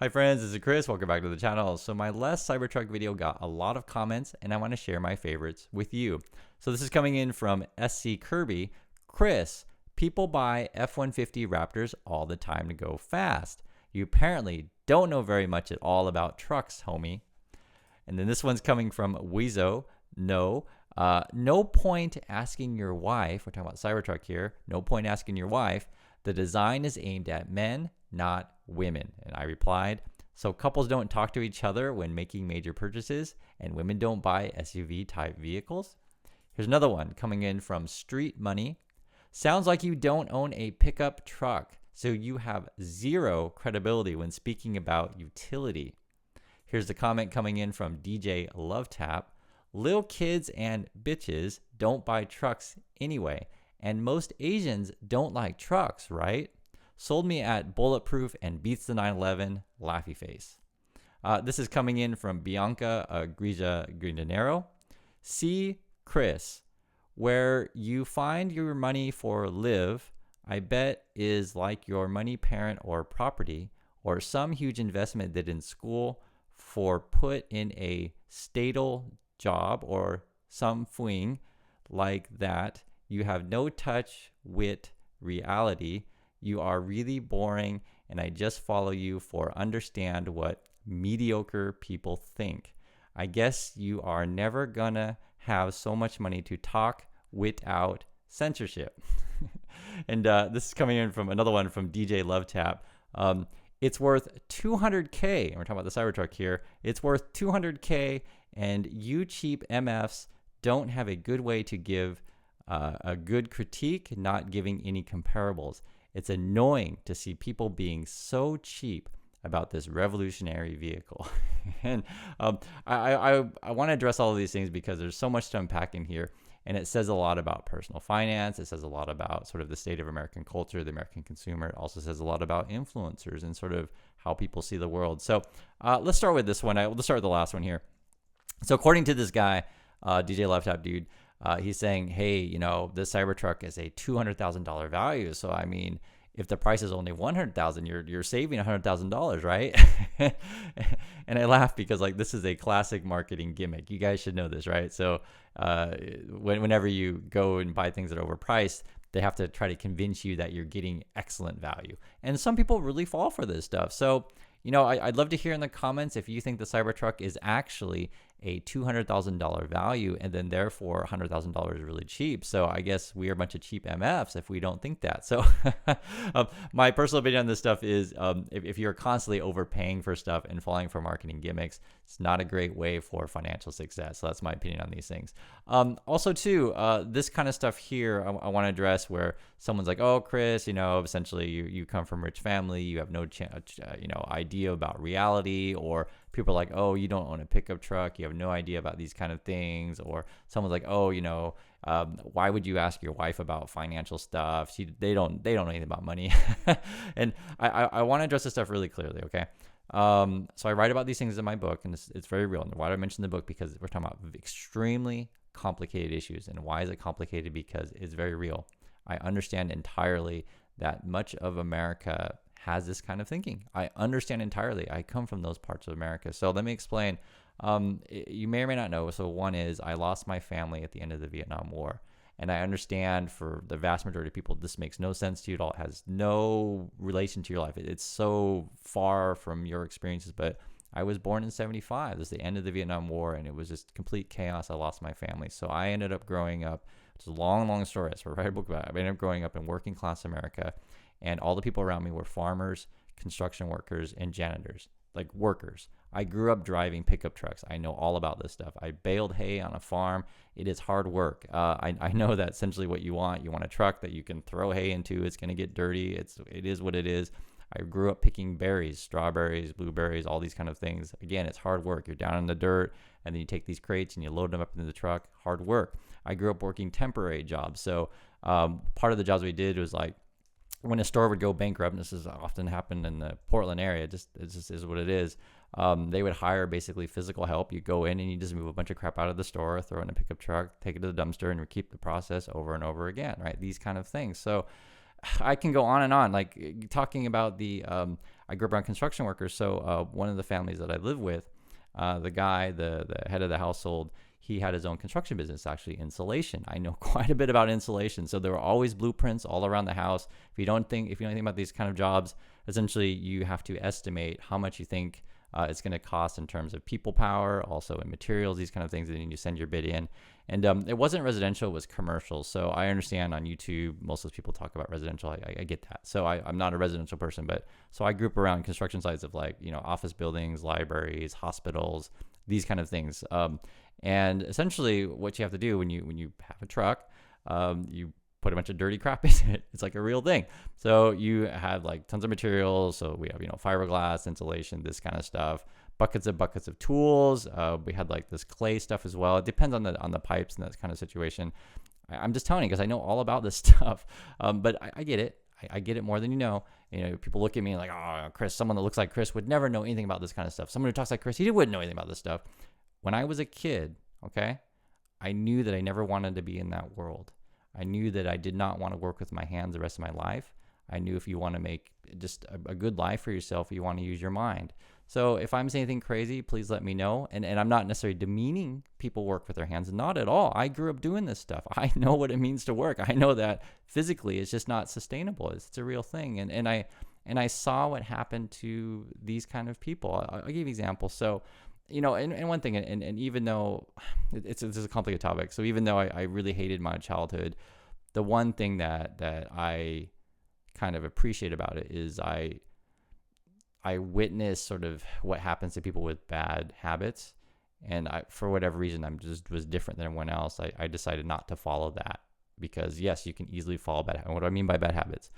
Hi friends, this is Chris. Welcome back to the channel. So my last Cybertruck video got a lot of comments and I want to share my favorites with you. So this is coming in from SC Kirby. Chris, people buy F-150 Raptors all the time to go fast. You apparently don't know very much at all about trucks, homie. And then this one's coming from Weezo. No point asking your wife, we're talking about Cybertruck here, no point asking your wife, the design is aimed at men, not women. And I replied, so couples don't talk to each other when making major purchases and women don't buy SUV type vehicles? Here's another one coming in from Street Money. Sounds like you don't own a pickup truck, so you have zero credibility when speaking about utility. Here's the comment coming in from DJ Love Tap. Lil kids and bitches don't buy trucks anyway, and most Asians don't like trucks, right? Sold me at bulletproof and beats the 911, laughy face. This is coming in from Bianca Grija Grindanero. See Chris, where you find your money for live, I bet is like your money parent or property, or some huge investment that in school for put in a statal job or some fling like that. You have no touch with reality. You are really boring, and I just follow you for understand what mediocre people think. I guess you are never gonna have so much money to talk without censorship. And this is coming in from another one from DJ Love Tap. It's worth 200K. And we're talking about the Cybertruck here. It's worth 200K, and you cheap MFs don't have a good way to give a good critique, not giving any comparables. It's annoying to see people being so cheap about this revolutionary vehicle. And I want to address all of these things because there's so much to unpack in here. And it says a lot about personal finance. It says a lot about sort of the state of American culture, the American consumer. It also says a lot about influencers and sort of how people see the world. So let's start with this one. Let's start with the last one here. So according to this guy, DJ Laptop Dude, he's saying, hey, you know, this Cybertruck is a $200,000 value. So, I mean, if the price is only $100,000, you're saving $100,000, right? And I laugh because like this is a classic marketing gimmick. You guys should know this, right? So whenever you go and buy things that are overpriced, they have to try to convince you that you're getting excellent value. And some people really fall for this stuff. So, you know, I'd love to hear in the comments if you think the Cybertruck is actually a $200,000 value and then therefore $100,000 is really cheap. So I guess we are a bunch of cheap MFs if we don't think that. So my personal opinion on this stuff is if you're constantly overpaying for stuff and falling for marketing gimmicks, it's not a great way for financial success. So that's my opinion on these things. Also too, this kind of stuff here, I want to address where someone's like, oh, Chris, you know, essentially you come from a rich family, you have no idea about reality, or people are like, oh, you don't own a pickup truck, you have no idea about these kind of things. Or someone's like, oh, you know, why would you ask your wife about financial stuff? They don't know anything about money. And I want to address this stuff really clearly, okay? So I write about these things in my book, and it's very real. And why do I mention the book? Because we're talking about extremely complicated issues. And why is it complicated? Because it's very real. I understand entirely that much of America has this kind of thinking. I understand entirely. I come from those parts of America. So let me explain. You may or may not know. So one is I lost my family at the end of the Vietnam War. And I understand for the vast majority of people, this makes no sense to you at all. It has no relation to your life. It's so far from your experiences. But I was born in 1975. This is the end of the Vietnam War, and it was just complete chaos. I lost my family. So I ended up growing up. It's a long, long story. So I write a book about it. I ended up growing up in working class America. And all the people around me were farmers, construction workers, and janitors, like workers. I grew up driving pickup trucks. I know all about this stuff. I baled hay on a farm. It is hard work. I know that essentially what you want a truck that you can throw hay into. It's going to get dirty. It is what it is. I grew up picking berries, strawberries, blueberries, all these kind of things. Again, it's hard work. You're down in the dirt, and then you take these crates and you load them up into the truck. Hard work. I grew up working temporary jobs. So part of the jobs we did was like, when a store would go bankrupt, and this has often happened in the Portland area, it just is what it is. They would hire basically physical help. You go in and you just move a bunch of crap out of the store, throw in a pickup truck, take it to the dumpster, and repeat the process over and over again, right? These kind of things. So I can go on and on, like talking about the, I grew up around construction workers. So one of the families that I live with, the guy, the head of the household, he had his own construction business, actually insulation. I know quite a bit about insulation. So there were always blueprints all around the house. If you don't think about these kind of jobs, essentially you have to estimate how much you think it's going to cost in terms of people power, also in materials, these kind of things. And then you send your bid in. And it wasn't residential, it was commercial. So I understand on YouTube, most of those people talk about residential. I get that. So I'm not a residential person, but so I grew up around construction sites of like, office buildings, libraries, hospitals, these kind of things. And essentially what you have to do when you have a truck, you put a bunch of dirty crap in it. It's like a real thing. So you have like tons of materials. So we have, fiberglass, insulation, this kind of stuff, buckets of tools. We had like this clay stuff as well. It depends on the pipes and that kind of situation. I'm just telling you because I know all about this stuff. But I get it. I get it more than you know. People look at me like, oh, Chris, someone that looks like Chris would never know anything about this kind of stuff. Someone who talks like Chris, he wouldn't know anything about this stuff. When I was a kid, okay, I knew that I never wanted to be in that world. I knew that I did not want to work with my hands the rest of my life. I knew if you want to make just a good life for yourself, you want to use your mind. So if I'm saying anything crazy, please let me know. And I'm not necessarily demeaning people work with their hands. Not at all. I grew up doing this stuff. I know what it means to work. I know that physically it's just not sustainable. It's a real thing. And I saw what happened to these kind of people. I'll give you an example. So, and one thing, and even though it's a complicated topic, so even though I really hated my childhood, the one thing that I kind of appreciate about it is I witnessed sort of what happens to people with bad habits, and for whatever reason, was different than everyone else. I decided not to follow that because yes, you can easily follow bad. What do I mean by bad habits?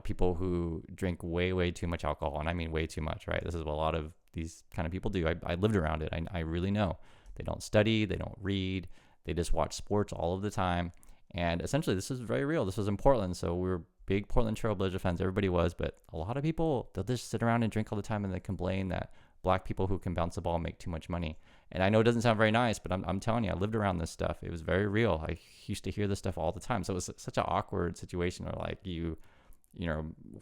People who drink way too much alcohol, and I mean way too much, right? This is what a lot of these kind of people do. I lived around it. I really know. They don't study, they don't read, they just watch sports all of the time. And essentially, this is very real. This was in Portland, so we were big Portland Trailblazer fans. Everybody was, but a lot of people, they'll just sit around and drink all the time, and they complain that black people who can bounce the ball make too much money. And I know it doesn't sound very nice, but I'm telling you, I lived around this stuff. It was very real. I used to hear this stuff all the time. So it was such an awkward situation where like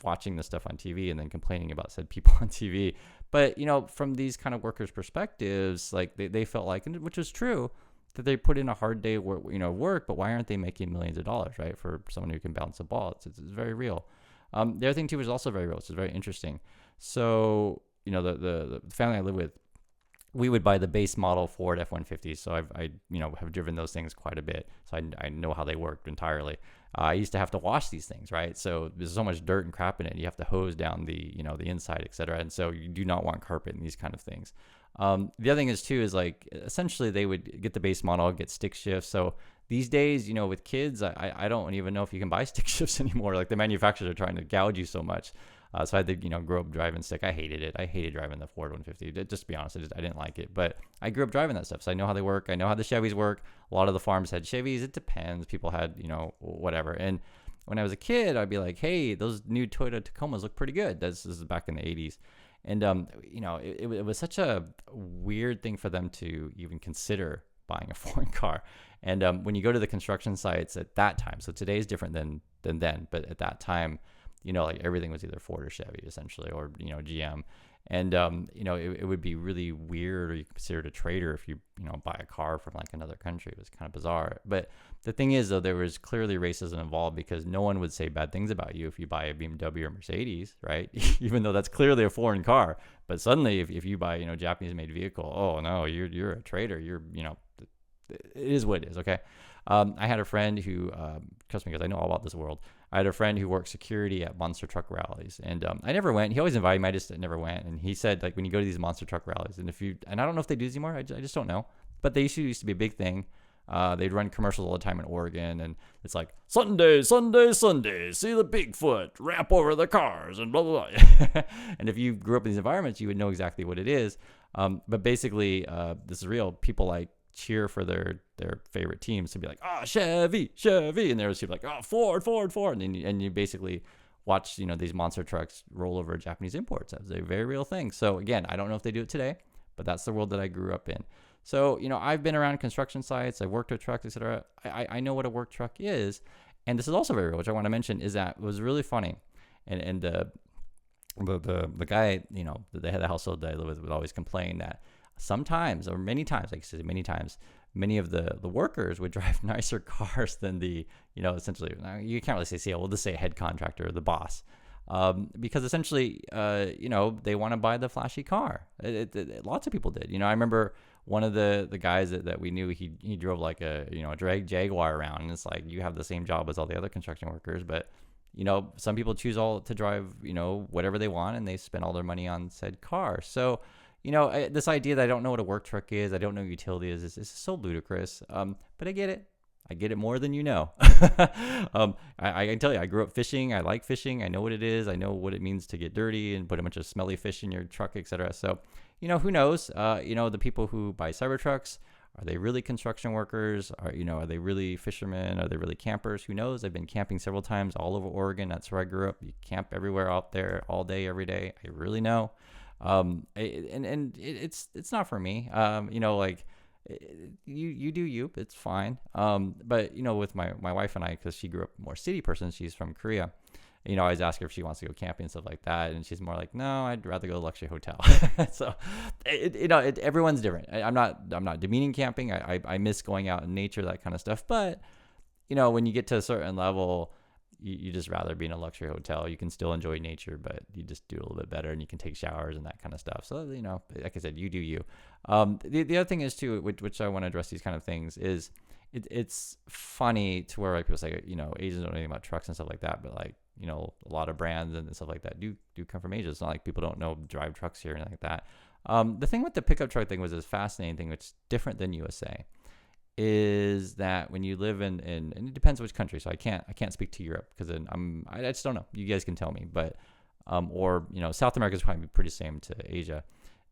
watching this stuff on TV and then complaining about said people on TV. But, from these kind of workers' perspectives, like they felt like, which is true, that they put in a hard day work, but why aren't they making millions of dollars, right? For someone who can bounce a ball. It's very real. The other thing too is also very real, which is very interesting. So, the family I live with, we would buy the base model Ford F-150s. So I have driven those things quite a bit. So I know how they worked entirely. I used to have to wash these things, right? So there's so much dirt and crap in it. You have to hose down the inside, et cetera. And so you do not want carpet and these kind of things. The other thing is like, essentially they would get the base model, get stick shifts. So these days, with kids, I don't even know if you can buy stick shifts anymore. Like the manufacturers are trying to gouge you so much. So I had to, grow up driving stick. I hated it. I hated driving the Ford 150. Just to be honest, I didn't like it. But I grew up driving that stuff, so I know how they work. I know how the Chevys work. A lot of the farms had Chevys. It depends. People had, whatever. And when I was a kid, I'd be like, hey, those new Toyota Tacomas look pretty good. This is back in the 80s. And, it was such a weird thing for them to even consider buying a foreign car. And when you go to the construction sites at that time, so today's different than then, but at that time, like everything was either Ford or Chevy essentially, or, GM. And, it would be really weird, or you considered a traitor if you, buy a car from like another country. It was kind of bizarre. But the thing is, though, there was clearly racism involved because no one would say bad things about you if you buy a BMW or Mercedes, right? Even though that's clearly a foreign car. But suddenly if you buy, Japanese made vehicle, oh no, you're a traitor. You're, it is what it is. Okay. I had a friend who, trust me, because I know all about this world. I had a friend who worked security at monster truck rallies, and I never went. He always invited me. I just never went. And he said, like, when you go to these monster truck rallies, and I don't know if they do this anymore. I just don't know. But they used to be a big thing. They'd run commercials all the time in Oregon, and it's like, Sunday, Sunday, Sunday, see the Bigfoot, rap over the cars, and blah, blah, blah. And if you grew up in these environments, you would know exactly what it is. But basically, this is real. People like cheer for their favorite teams to be like, oh, Chevy, Chevy. And there was people like, oh, Ford, Ford, Ford. And you basically watch, these monster trucks roll over Japanese imports. That was a very real thing. So again, I don't know if they do it today, but that's the world that I grew up in. So, I've been around construction sites. I've worked with trucks, etc. I know what a work truck is. And this is also very real, which I want to mention, is that it was really funny. And the guy, the head of the household that I live with would always complain that sometimes, or many times, like I said, many times, many of the workers would drive nicer cars than the, essentially, you can't really say CEO, we'll just say head contractor, the boss. Because essentially, they want to buy the flashy car. Lots of people did. I remember one of the guys that we knew, he drove like a Jaguar around, and it's like, you have the same job as all the other construction workers, but some people choose all to drive, whatever they want, and they spend all their money on said car. So, this idea that I don't know what a work truck is, I don't know what utility is so ludicrous. But I get it. I get it more than you know. I can tell you, I grew up fishing. I like fishing. I know what it is. I know what it means to get dirty and put a bunch of smelly fish in your truck, etc. So, who knows? The people who buy Cybertrucks, are they really construction workers? Are they really fishermen? Are they really campers? Who knows? I've been camping several times all over Oregon. That's where I grew up. You camp everywhere out there, all day, every day. I really know. It's not for me. You do you, it's fine. But with my wife and I, because she grew up more city person, she's from Korea. I always ask her if she wants to go camping and stuff like that, and she's more like, no, I'd rather go to a luxury hotel. So, everyone's different. I'm not demeaning camping. I miss going out in nature, that kind of stuff. But when you get to a certain level, you just rather be in a luxury hotel. You can still enjoy nature, but you just do a little bit better, and you can take showers and that kind of stuff. So, like I said, you do you. The other thing is too, which I want to address these kind of things, is it's funny to where like people say, Asians don't know anything about trucks and stuff like that, but like, a lot of brands and stuff like that do come from Asia. It's not like people don't know drive trucks here and like that. The thing with the pickup truck thing was this fascinating thing, which is different than USA, is that when you live in and it depends which country. So I can't speak to Europe because I just don't know. You guys can tell me, but or South America is probably pretty same to Asia.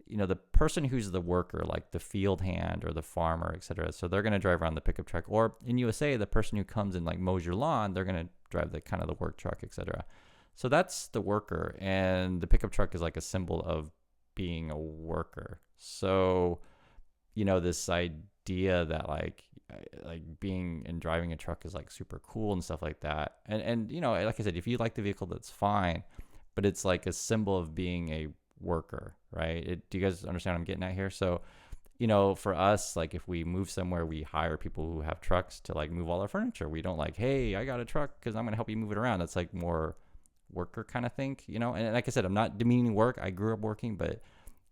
The person who's the worker, like the field hand or the farmer, etc. So they're going to drive around the pickup truck. Or in USA, the person who comes and like mows your lawn, they're going to drive the kind of the work truck, etc. So that's the worker, and the pickup truck is like a symbol of being a worker. So this idea that like being and driving a truck is like super cool and stuff like that. And like I said, if you like the vehicle, that's fine, but it's like a symbol of being a worker, right? Do you guys understand what I'm getting at here? So, for us, like if we move somewhere, we hire people who have trucks to like move all our furniture. We don't like, hey, I got a truck because I'm going to help you move it around. That's like more worker kind of thing, And like I said, I'm not demeaning work. I grew up working, but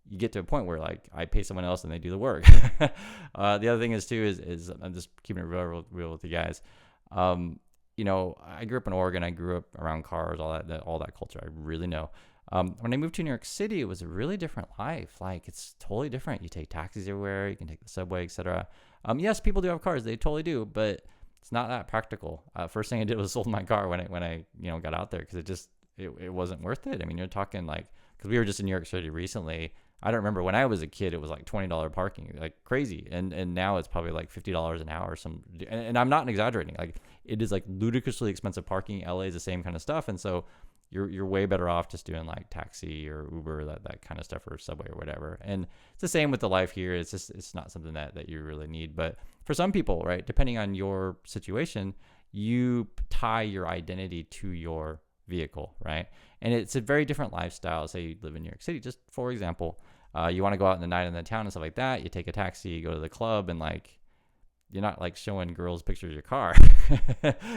you get to a point where like I pay someone else and they do the work. The other thing is too, is I'm just keeping it real with you guys. I grew up in Oregon. I grew up around cars, all that culture. I really know. When I moved to New York City, it was a really different life. Like it's totally different. You take taxis everywhere. You can take the subway, etc. Yes, people do have cars. They totally do, but it's not that practical. First thing I did was sold my car when I got out there because it wasn't worth it. I mean, you're talking like, because we were just in New York City recently. I don't remember when I was a kid, it was like $20 parking, like crazy. And now it's probably like $50 an hour. And I'm not exaggerating. Like it is like ludicrously expensive parking. LA is the same kind of stuff. And so you're way better off just doing like taxi or Uber, that kind of stuff, or subway or whatever. And it's the same with the life here. It's not something that you really need. But for some people, right, depending on your situation, you tie your identity to your vehicle, right? And it's a very different lifestyle. Say you live in New York City, just for example, you want to go out in the night in the town and stuff like that. You take a taxi, you go to the club, and like you're not like showing girls pictures of your car.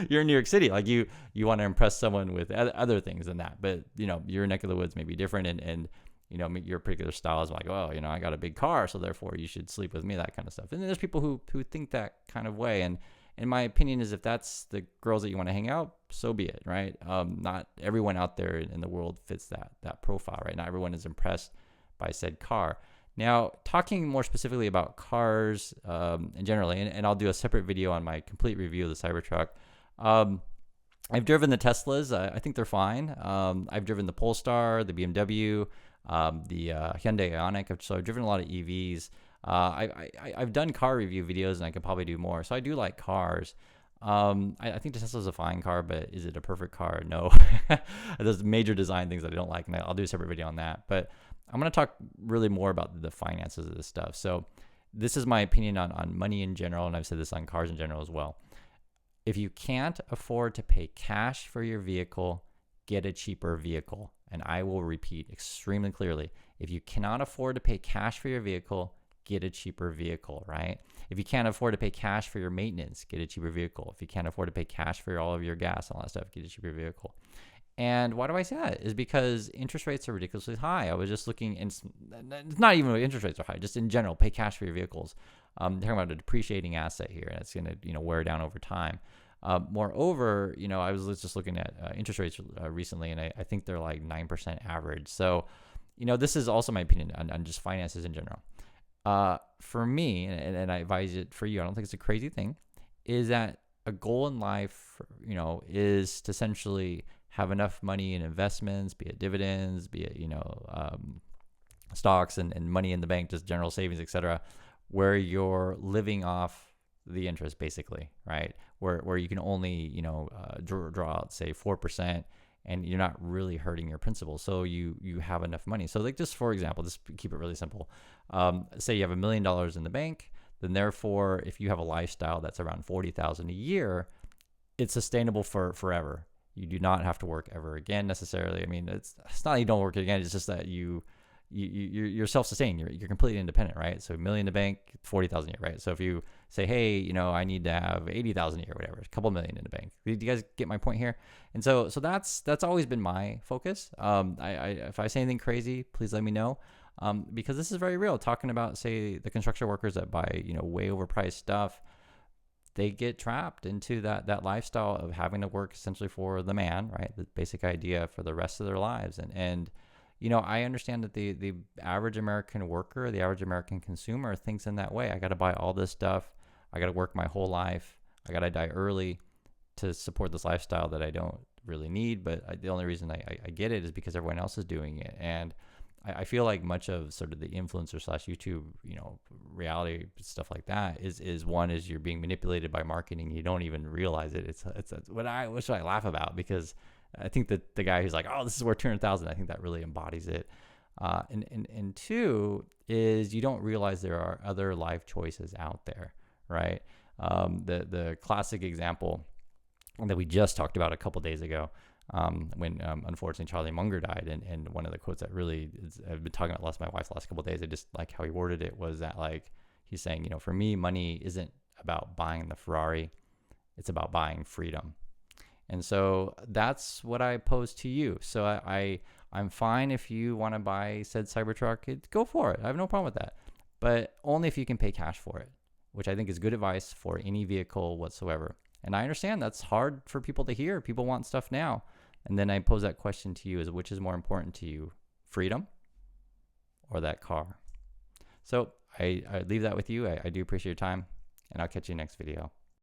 You're in New York City, like you want to impress someone with other things than that. But your neck of the woods may be different, and your particular style is like, oh, I got a big car, so therefore you should sleep with me, that kind of stuff. And then there's people who think that kind of way, and in my opinion is if that's the girls that you want to hang out, so be it, right? Not everyone out there in the world fits that profile, right? Not everyone is impressed by said car. Now, talking more specifically about cars and generally, and I'll do a separate video on my complete review of the Cybertruck. I've driven the Teslas. I think they're fine. I've driven the Polestar, the BMW, the Hyundai Ioniq. So I've driven a lot of EVs. I've done car review videos, and I could probably do more. So I do like cars. I think the Tesla's a fine car, but is it a perfect car? No. There's major design things that I don't like, and I'll do a separate video on that. But I'm going to talk really more about the finances of this stuff. So this is my opinion on money in general, and I've said this on cars in general as well. If you can't afford to pay cash for your vehicle, get a cheaper vehicle. And I will repeat extremely clearly, if you cannot afford to pay cash for your vehicle, get a cheaper vehicle, right? If you can't afford to pay cash for your maintenance, get a cheaper vehicle. If you can't afford to pay cash for all of your gas and all that stuff, get a cheaper vehicle. And why do I say that? Is because interest rates are ridiculously high. I was just looking, and it's not even when interest rates are high, just in general, pay cash for your vehicles. Talking about a depreciating asset here, and it's going to wear down over time. Moreover, I was just looking at interest rates recently, and I think they're like 9% average. So, this is also my opinion on just finances in general. For me, and I advise it for you, I don't think it's a crazy thing, is that a goal in life, is to essentially have enough money in investments, be it dividends, be it, stocks and money in the bank, just general savings, etc., where you're living off the interest basically, right? Where you can only, draw out, say, 4%, and you're not really hurting your principal. So you have enough money. So like, just for example, just keep it really simple. Say you have $1 million in the bank, then therefore, if you have a lifestyle that's around $40,000 a year, it's sustainable for forever. You do not have to work ever again necessarily. I mean, it's not that you don't work again. It's just that you're self-sustained. You're completely independent, right? So $1 million in the bank, $40,000 a year, right? So if you say, hey, I need to have $80,000 a year, whatever, a couple million in the bank. Do you guys get my point here? And so that's always been my focus. If I say anything crazy, please let me know, because this is very real. Talking about, say, the construction workers that buy way overpriced stuff. They get trapped into that lifestyle of having to work essentially for the man, right? The basic idea for the rest of their lives. And I understand that the average American worker, the average American consumer thinks in that way. I got to buy all this stuff. I got to work my whole life. I got to die early to support this lifestyle that I don't really need. But the only reason I get it is because everyone else is doing it. And I feel like much of sort of the influencer / YouTube, reality stuff like that is you're being manipulated by marketing. You don't even realize it. It's what I laugh about, because I think that the guy who's like, oh, this is worth 200,000, I think that really embodies it. And two is you don't realize there are other life choices out there, right? The classic example that we just talked about a couple days ago, when unfortunately Charlie Munger died, and one of the quotes that really I've been talking about my wife the last couple of days, I just like how he worded it, was that, like, he's saying, for me, money isn't about buying the Ferrari, it's about buying freedom. And so that's what I pose to you. So I'm fine if you want to buy said Cybertruck, go for it. I have no problem with that, but only if you can pay cash for it, which I think is good advice for any vehicle whatsoever. And I understand that's hard for people to hear. People want stuff now. And then I pose that question to you, is which is more important to you, freedom or that car? So I leave that with you. I do appreciate your time, and I'll catch you next video.